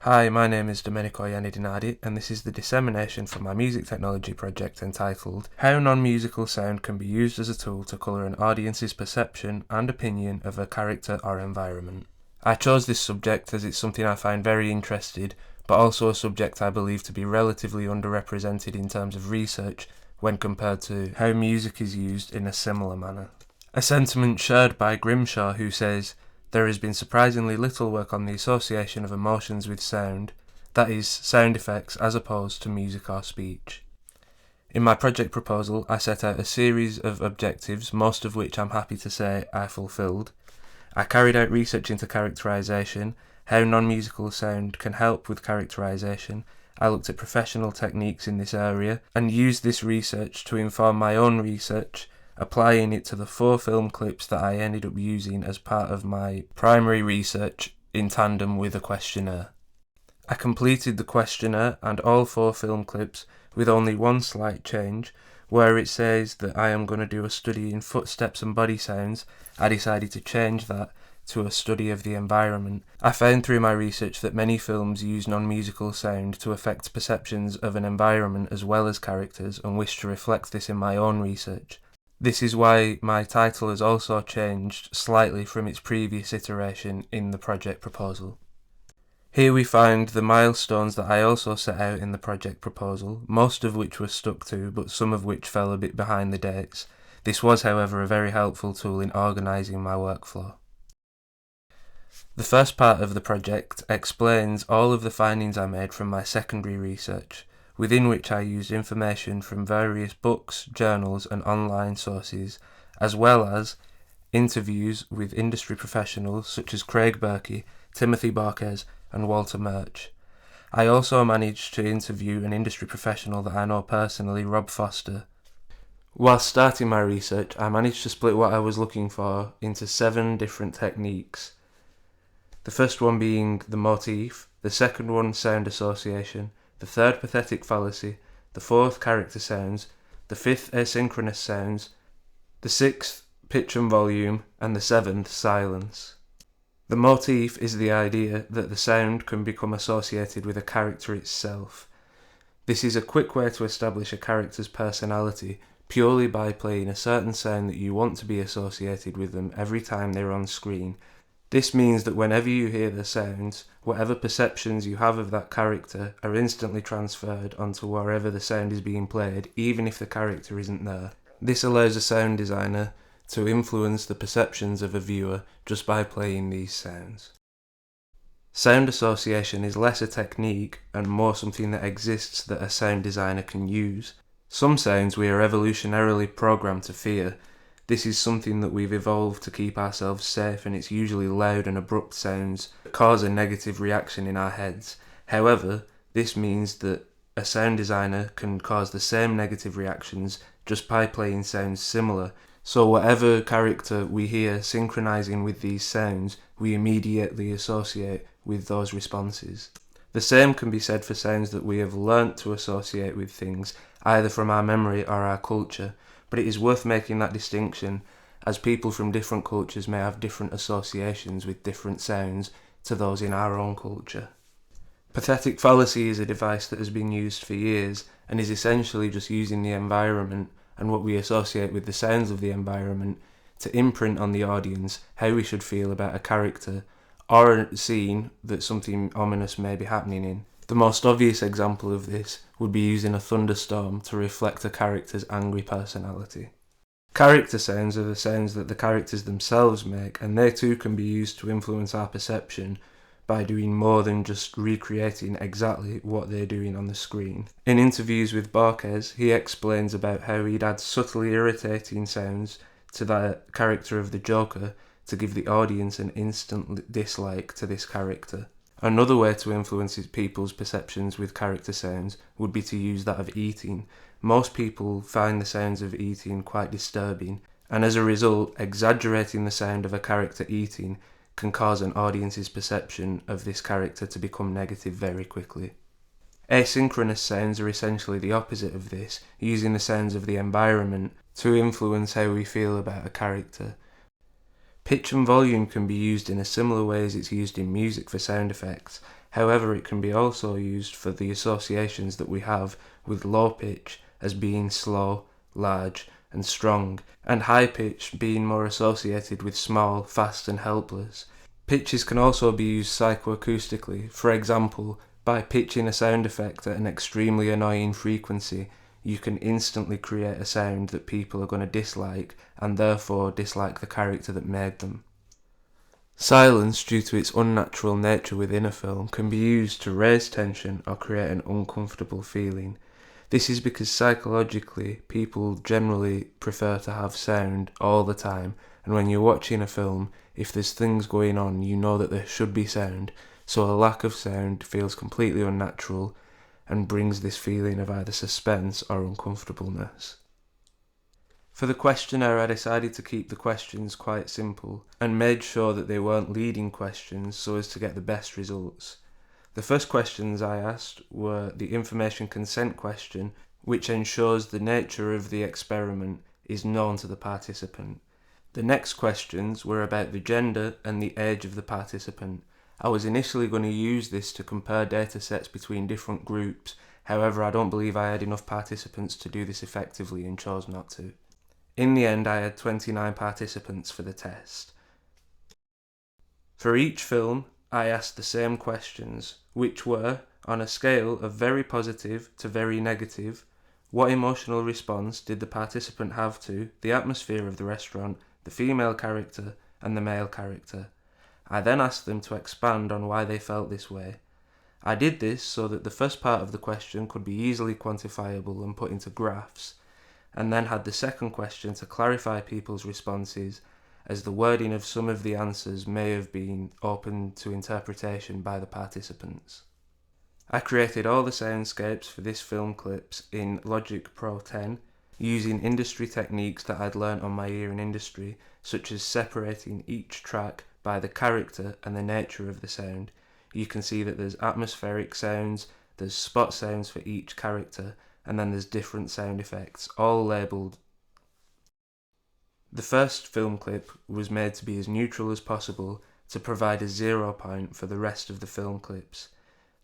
Hi, my name is Domenico Iannidinardi, and this is the dissemination from my music technology project entitled How Non-Musical Sound Can Be Used as a Tool to Colour an Audience's Perception and Opinion of a Character or Environment. I chose this subject as it's something I find very interesting, but also a subject I believe to be relatively underrepresented in terms of research when compared to how music is used in a similar manner. A sentiment shared by Grimshaw, who says, "There has been surprisingly little work on the association of emotions with sound, that is, sound effects as opposed to music or speech." In my project proposal, I set out a series of objectives, most of which I'm happy to say I fulfilled. I carried out research into characterization, how non-musical sound can help with characterization. I looked at professional techniques in this area, and used this research to inform my own research, applying it to the 4 film clips that I ended up using as part of my primary research in tandem with a questionnaire. I completed the questionnaire and all 4 film clips with only one slight change. Where it says that I am going to do a study in footsteps and body sounds, I decided to change that to a study of the environment. I found through my research that many films use non-musical sound to affect perceptions of an environment as well as characters, and wish to reflect this in my own research. This is why my title has also changed slightly from its previous iteration in the project proposal. Here we find the milestones that I also set out in the project proposal, most of which were stuck to, but some of which fell a bit behind the dates. This was, however, a very helpful tool in organising my workflow. The first part of the project explains all of the findings I made from my secondary research, within which I used information from various books, journals and online sources, as well as interviews with industry professionals such as Craig Berkey, Timothy Barquez and Walter Murch. I also managed to interview an industry professional that I know personally, Rob Foster. Whilst starting my research, I managed to split what I was looking for into 7 different techniques. The first one being the motif, the second one sound association, the third pathetic fallacy, the fourth character sounds, the fifth asynchronous sounds, the sixth pitch and volume, and the 7th silence. The motif is the idea that the sound can become associated with a character itself. This is a quick way to establish a character's personality purely by playing a certain sound that you want to be associated with them every time they're on screen. This means that whenever you hear the sounds, whatever perceptions you have of that character are instantly transferred onto wherever the sound is being played, even if the character isn't there. This allows a sound designer to influence the perceptions of a viewer just by playing these sounds. Sound association is less a technique and more something that exists that a sound designer can use. Some sounds we are evolutionarily programmed to fear. This is something that we've evolved to keep ourselves safe, and it's usually loud and abrupt sounds that cause a negative reaction in our heads. However, this means that a sound designer can cause the same negative reactions just by playing sounds similar. So whatever character we hear synchronizing with these sounds, we immediately associate with those responses. The same can be said for sounds that we have learnt to associate with things, either from our memory or our culture. But it is worth making that distinction, as people from different cultures may have different associations with different sounds to those in our own culture. Pathetic fallacy is a device that has been used for years and is essentially just using the environment and what we associate with the sounds of the environment to imprint on the audience how we should feel about a character or a scene that something ominous may be happening in. The most obvious example of this would be using a thunderstorm to reflect a character's angry personality. Character sounds are the sounds that the characters themselves make, and they too can be used to influence our perception by doing more than just recreating exactly what they're doing on the screen. In interviews with Barquez, he explains about how he'd add subtly irritating sounds to the character of the Joker to give the audience an instant dislike to this character. Another way to influence people's perceptions with character sounds would be to use that of eating. Most people find the sounds of eating quite disturbing, and as a result, exaggerating the sound of a character eating can cause an audience's perception of this character to become negative very quickly. Asynchronous sounds are essentially the opposite of this, using the sounds of the environment to influence how we feel about a character. Pitch and volume can be used in a similar way as it's used in music for sound effects. However, it can be also used for the associations that we have with low pitch as being slow, large, and strong, and high pitch being more associated with small, fast, and helpless. Pitches can also be used psychoacoustically. For example, by pitching a sound effect at an extremely annoying frequency, you can instantly create a sound that people are going to dislike, and therefore dislike the character that made them. Silence, due to its unnatural nature within a film, can be used to raise tension or create an uncomfortable feeling. This is because psychologically, people generally prefer to have sound all the time, and when you're watching a film, if there's things going on, you know that there should be sound, so a lack of sound feels completely unnatural and brings this feeling of either suspense or uncomfortableness. For the questionnaire, I decided to keep the questions quite simple and made sure that they weren't leading questions so as to get the best results. The first questions I asked were the information consent question, which ensures the nature of the experiment is known to the participant. The next questions were about the gender and the age of the participant. I was initially going to use this to compare data sets between different groups, however I don't believe I had enough participants to do this effectively and chose not to. In the end, I had 29 participants for the test. For each film, I asked the same questions, which were, on a scale of very positive to very negative, what emotional response did the participant have to the atmosphere of the restaurant, the female character, and the male character. I then asked them to expand on why they felt this way. I did this so that the first part of the question could be easily quantifiable and put into graphs, and then had the second question to clarify people's responses, as the wording of some of the answers may have been open to interpretation by the participants. I created all the soundscapes for this film clips in Logic Pro 10, using industry techniques that I'd learnt on my year in industry, such as separating each track by the character and the nature of the sound. You can see that there's atmospheric sounds, there's spot sounds for each character, and then there's different sound effects, all labelled. The first film clip was made to be as neutral as possible to provide a 0 point for the rest of the film clips.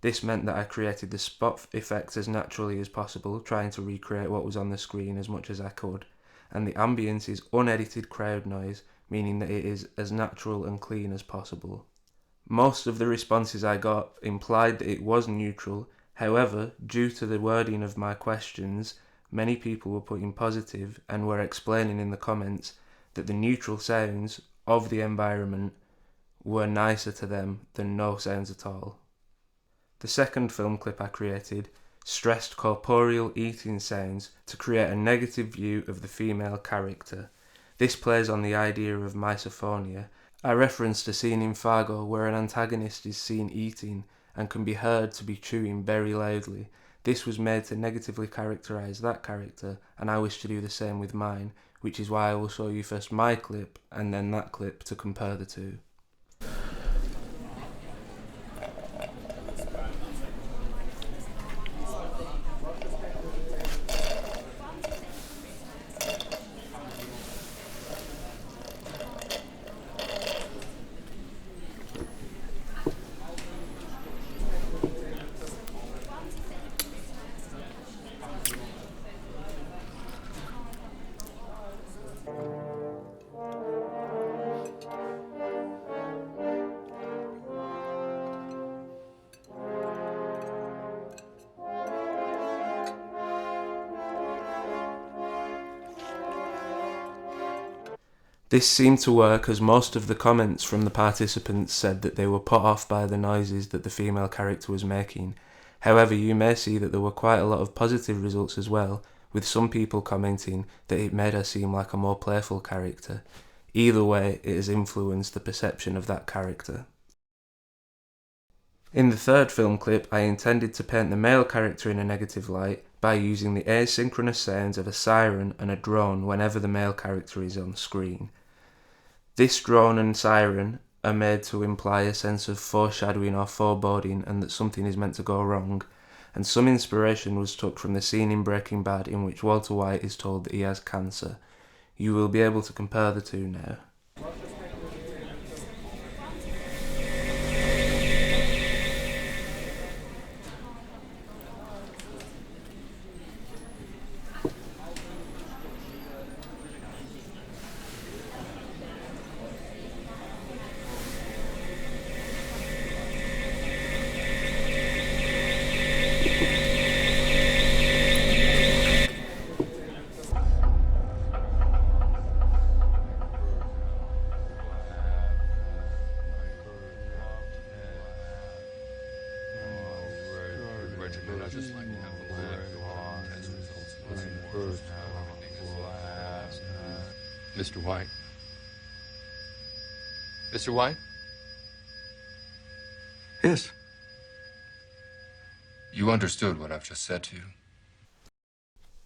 This meant that I created the spot effects as naturally as possible, trying to recreate what was on the screen as much as I could, and the ambience is unedited crowd noise, meaning that it is as natural and clean as possible. Most of the responses I got implied that it was neutral. However, due to the wording of my questions, many people were putting positive and were explaining in the comments that the neutral sounds of the environment were nicer to them than no sounds at all. The second film clip I created stressed corporeal eating sounds to create a negative view of the female character. This plays on the idea of misophonia. I referenced a scene in Fargo where an antagonist is seen eating and can be heard to be chewing very loudly. This was made to negatively characterise that character, and I wish to do the same with mine, which is why I will show you first my clip and then that clip to compare the two. This seemed to work, as most of the comments from the participants said that they were put off by the noises that the female character was making. However, you may see that there were quite a lot of positive results as well, with some people commenting that it made her seem like a more playful character. Either way, it has influenced the perception of that character. In the third film clip, I intended to paint the male character in a negative light by using the asynchronous sounds of a siren and a drone whenever the male character is on screen. This drone and siren are made to imply a sense of foreshadowing or foreboding and that something is meant to go wrong, and some inspiration was took from the scene in Breaking Bad in which Walter White is told that he has cancer. You will be able to compare the two now. recommend. I just like to have the line go on as a result of listen more, just how everything is. Mr. White? Mr. White? Yes. You understood what I've just said to you.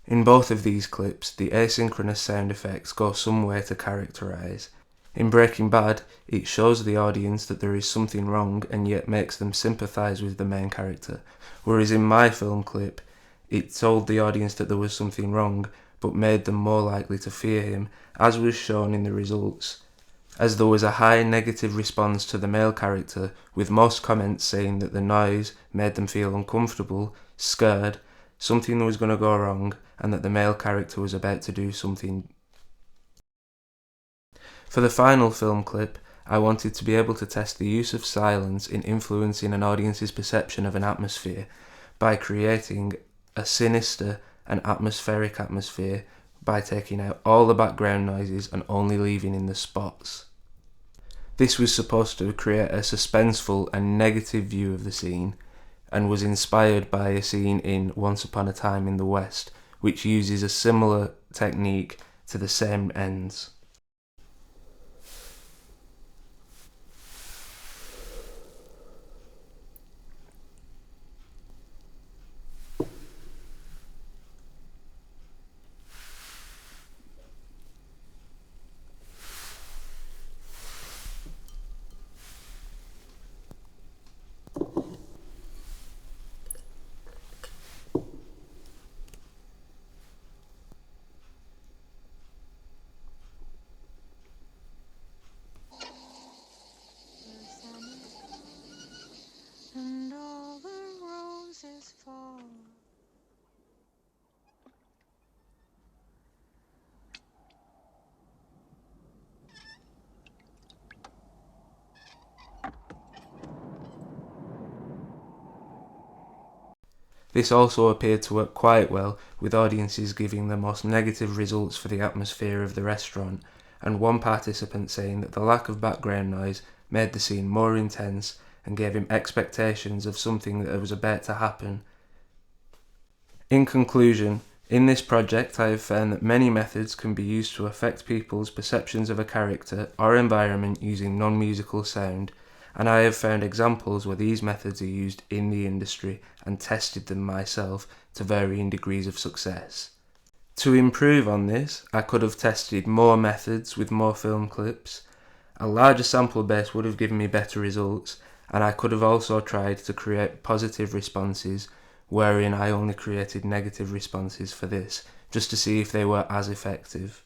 In both of these clips, the asynchronous sound effects go some way to characterise. In Breaking Bad, it shows the audience that there is something wrong and yet makes them sympathise with the main character, whereas in my film clip, it told the audience that there was something wrong but made them more likely to fear him, as was shown in the results, as there was a high negative response to the male character, with most comments saying that the noise made them feel uncomfortable, scared, something was going to go wrong, and that the male character was about to do something. For the final film clip, I wanted to be able to test the use of silence in influencing an audience's perception of an atmosphere by creating a sinister and atmospheric atmosphere by taking out all the background noises and only leaving in the spots. This was supposed to create a suspenseful and negative view of the scene, and was inspired by a scene in Once Upon a Time in the West, which uses a similar technique to the same ends. And all the roses fall. This also appeared to work quite well, with audiences giving the most negative results for the atmosphere of the restaurant, and one participant saying that the lack of background noise made the scene more intense and gave him expectations of something that was about to happen. In conclusion, in this project I have found that many methods can be used to affect people's perceptions of a character or environment using non-musical sound, and I have found examples where these methods are used in the industry and tested them myself to varying degrees of success. To improve on this, I could have tested more methods with more film clips. A larger sample base would have given me better results, and I could have also tried to create positive responses wherein I only created negative responses for this, just to see if they were as effective.